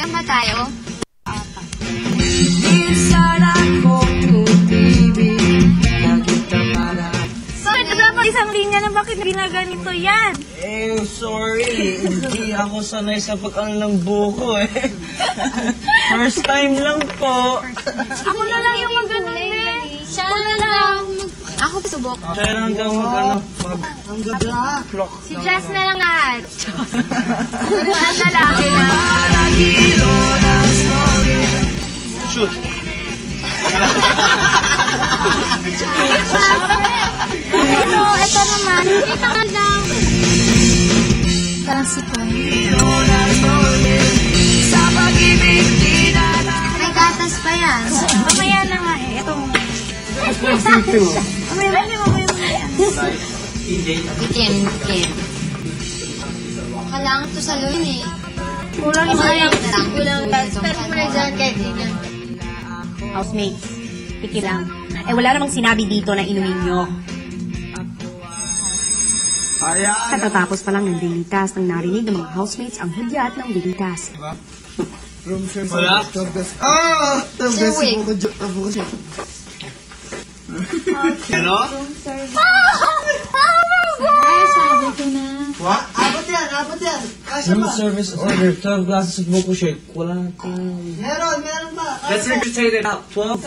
Ilan ba tayo? So, ito dapat isang linya na bakit ginaganito yan? Sorry. Hindi ako sanay sa pag-ano ng buko First time lang po. Ako na lang yung mag-ganon Siya na lang. Ako subok. Kaya lang daw mag-ano. Si Jess na lang lahat. Ang lalaki na. Shoot. Ito naman. Kita ka lang. Parang sipon. May gatas pa yan. Mamaya na nga eh. Ito mo. Mamaya na yan. Itim. Kailangan ito sa loon eh. Kulang yung sayang. Kulang gatas. Pero muna dyan kahit hindi. Housemates, piki lang. Wala namang sinabi dito na inumin nyo. Katatapos pa lang ng dilitas nang narinig ng mga housemates ang hudyat ng dilitas. Room service. Wala? Ano? Sabi ko na. What? Abot yan. Kasya Room ba? service order. 12 glasses of buko shake. Wala natin. Meron ba? Let's register it out. 12?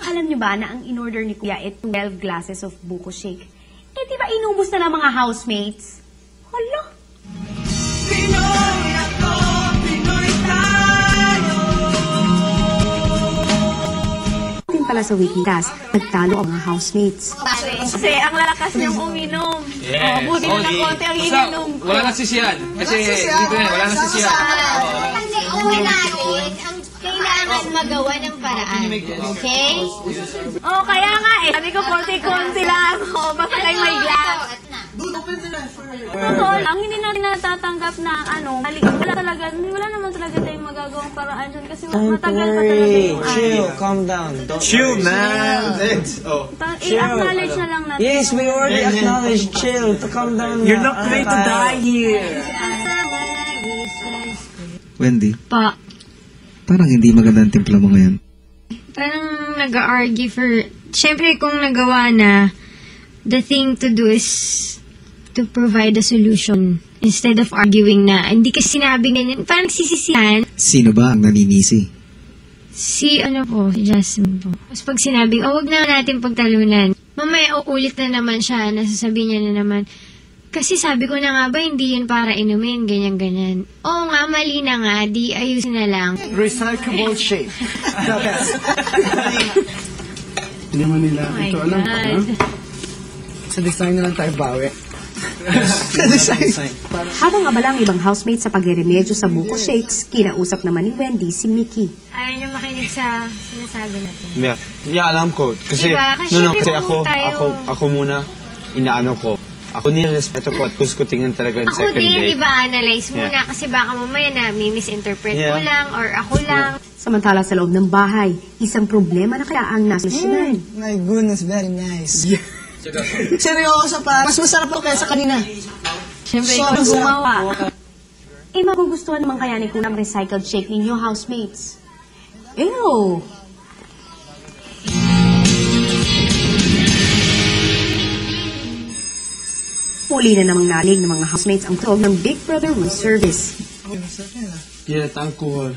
Alam nyo ba na ang in-order ni Kuya ay 12 glasses of buko shake? Di ba inubos na ng mga housemates? Hala? Pala sa weekend nagtalo ang mga housemates. Kasi ang lalakas niyang uminom. Yes. Buti na ng konti ang ininom ko. Wala nang sisiyan. Kasi dito na, wala nang sisiyan. Kasi uwi natin, ang kailangan magawa ng paraan. Okay? Kaya nga eh. Sabi ko konti-konti lang ako. Basta kayo may glass. Totoo lang, hindi natin natatanggap na mali. Wala naman talaga tayong magagawang paraan dyan kasi matagal pa talaga yung Chill. Calm down. Chill, man. I-acknowledge na lang natin. Yes, we already acknowledged. Chill. Calm down. You're not ready to die here. Wendy, Pa, parang hindi maganda ang timpla mo ngayon. parang nag-argue for... Siyempre, kung nagawa na, the thing to do is to provide a solution instead of arguing na hindi kasi sinabi ganyan. Parang sisisihan. Sino ba ang naninisi? Si Jasmine po. Tapos pag sinabing, wag na natin pagtalunan. Mamaya uulit na naman siya, nasasabihin niya na naman, kasi sabi ko na nga ba, hindi yun para inumin, ganyan-ganyan. Oo nga, mali na nga, di ayusin na lang. Recyclable shape. The best. Hindi mo nila ito alam ko, no? Sa design na lang tayo bawi. Sa design. Habang abala ang ibang housemates sa pagreremedyo sa buko shakes, kinausap naman ni Wendy si Mickey. Ayaw niyo makinig sa sinasabi natin. Yeah, alam ko. Kasi, Diba? Kasi kasi kung tayo- ako muna, inaano ko. Ako nirespeto ko at gusto ko tingnan talaga yung Ako second din, date. di ba, analyze muna kasi baka mamaya na may misinterpret ko Yeah. lang or ako lang. Samantala sa loob ng bahay, isang problema na kaya ang nasolusyonan. My goodness, very nice. Seryoso pa. Mas masarap ako kaysa kanina. Siyempre, ikaw ang gumawa. Magugustuhan naman kaya ni Kunang recycled shake ninyo, housemates. Ew! Muli na namang nalig ng mga housemates ang tuog ng Big Brother room service. Yeah, alcohol.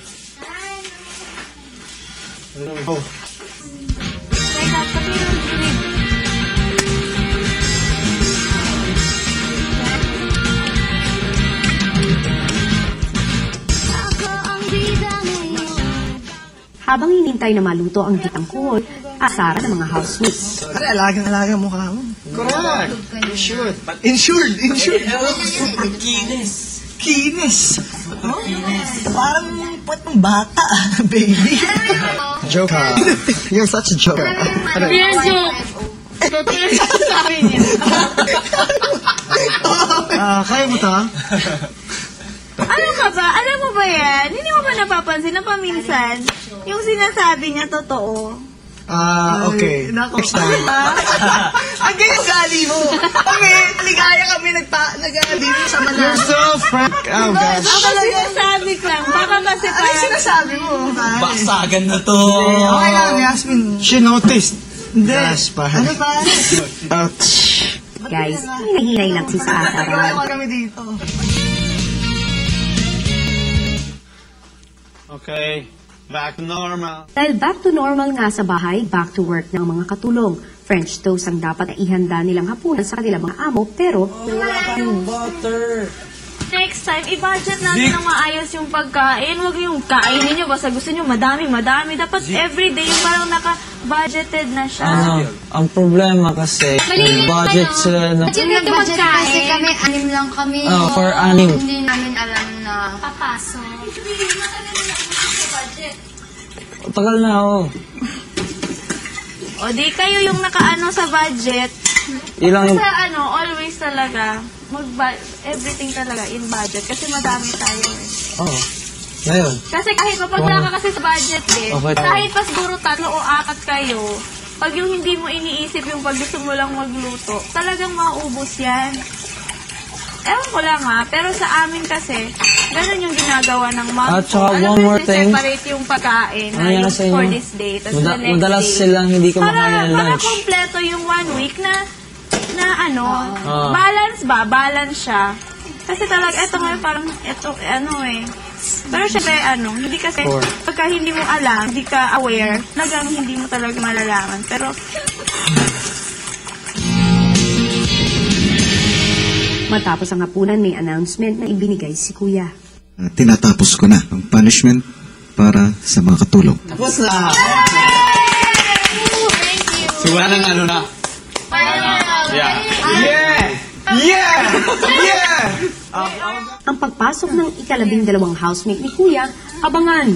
Oh. Habang hinintay na maluto ang gitangkuhol, asara ng mga housemates. Pare, alagang mukha mo. Correct. Insured. Insured. Super kinis. Kinis. Oh? Parang puwet ng bata, baby. Joker. You're such a joker. Real joke! Totoo yung sabi niya. Kaya mo to? Ano ka ba? Alam mo ba yan? Hindi mo ba napapansin na paminsan yung sinasabi niya totoo? Okay. Next time. Ang ganyan gali mo. Kami, ligaya kami nag-gali mo sa Manila. You're so frank. Oh, gosh. Sinasabi ko lang, baka kasi Ano yung sinasabi mo? Baksagan na to. Okay lang, Yasmin. She noticed. Hindi. Gosh, pare. Ano ba? Ouch. Guys, hinahinay lang si Sasa. Wala kami dito. Okay. Back to normal. Dahil back to normal nga sa bahay, back to work ng mga katulong. French toast ang dapat na ihanda nilang hapunan sa kanilang mga amo, pero Butter. Next time, i-budget natin ng maayos yung pagkain. Huwag yung kainin nyo. Basta gusto nyo madami. Dapat everyday yung parang naka-budgeted na siya. Ang problema kasi, budget sila ng... Yung nag-budget kasi kami, 6 lang kami. Oh, for 6. Hindi namin alam na Papasok. Tagal na ako. O di kayo yung nakaano sa budget. Ilang yung... Sa always talaga, everything talaga in budget. Kasi madami tayo eh. Oh. Ngayon. Kasi kahit kapag wala ka kasi sa budget eh, Okay. kahit pa siguro 3 o 4 kayo, pag yung hindi mo iniisip yung pag gusto mo lang magluto, talagang mauubos yan. Ewan ko lang ha, pero sa amin kasi, ganun yung ginagawa ng mom At ko. saka Alam one mo, more thing. separate yung pagkain Ano na yan yung sa inyo? for this day, tapos the next Madalas day. silang hindi kumakain ng Para lunch. kompleto yung 1 week na balance siya. Kasi talaga, eto ngayon parang, pero syempre, hindi kasi, pagka hindi mo alam, hindi ka aware, talagang hindi mo talaga malalaman. Pero, matapos ang hapunan may announcement na ibinigay si Kuya. Tinatapos ko na ang punishment para sa mga katulong. Tapos na. So, wala nang ano na. Yeah. Yeah! Yeah! Yeah! Ang pagpasok ng ika-12 housemate ni Kuya, abangan.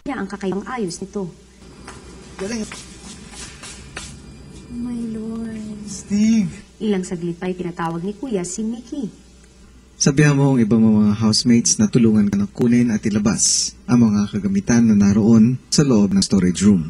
Kaya ang kakaibang ayos nito. Steve. Ilang saglit pa ay tinatawag ni Kuya si Mickey. Sabihan mo ang ibang mga housemates na tulungan ka na kunin at ilabas ang mga kagamitan na naroon sa loob ng storage room.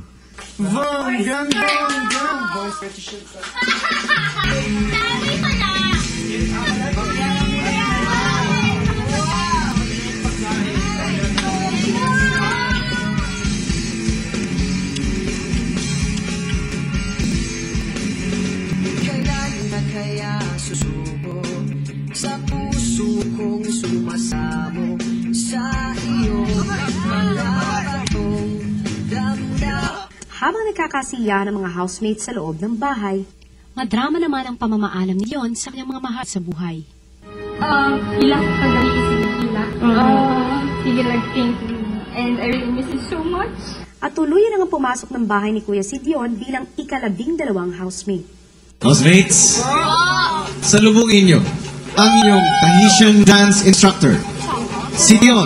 Kailan na kaya susubo sa puso kong sumasamo sa iyong mga batong damdam. Habang nagkakasiya ng mga housemates sa loob ng bahay, madrama naman ang pamamaalam ni Leon sa kanyang mga mahal sa buhay. Ilang pag-iisip nila. Sige lang, thank you. And I really miss you so much. At tuluyan na nga pumasok ng bahay ni Kuya si Dion bilang ika-12 housemate. Housemates, salubungin niyo ang inyong Tahitian dance instructor, si Dion.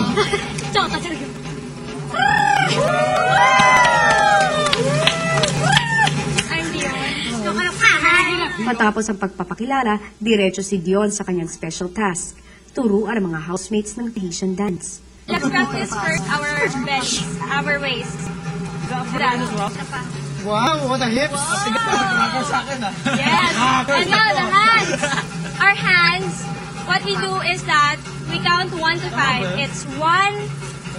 Matapos ang pagpapakilala, diretso si Dion sa kanyang special task, turuan ang mga housemates ng Tahitian dance. let's practice first our bends, our waist. Wow, what a hips. Yes. And now the hands. Our hands, what we do is that we count 1 to 5. It's 1,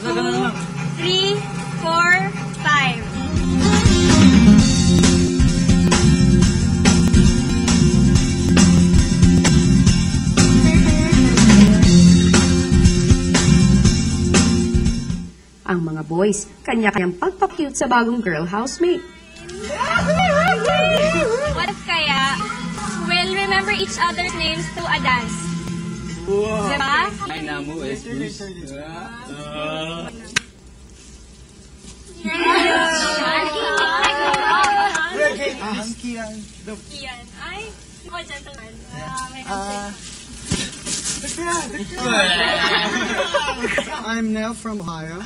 2, 3, 4, 5. Ang mga boys, kanya-kanyang pagpapcute sa bagong girl housemate. What if kaya we'll remember each other's names through a dance? Wow. Diba? My namo is Bruce. Kian. Ay, oh, gentleman. I'm Nell from Ohio.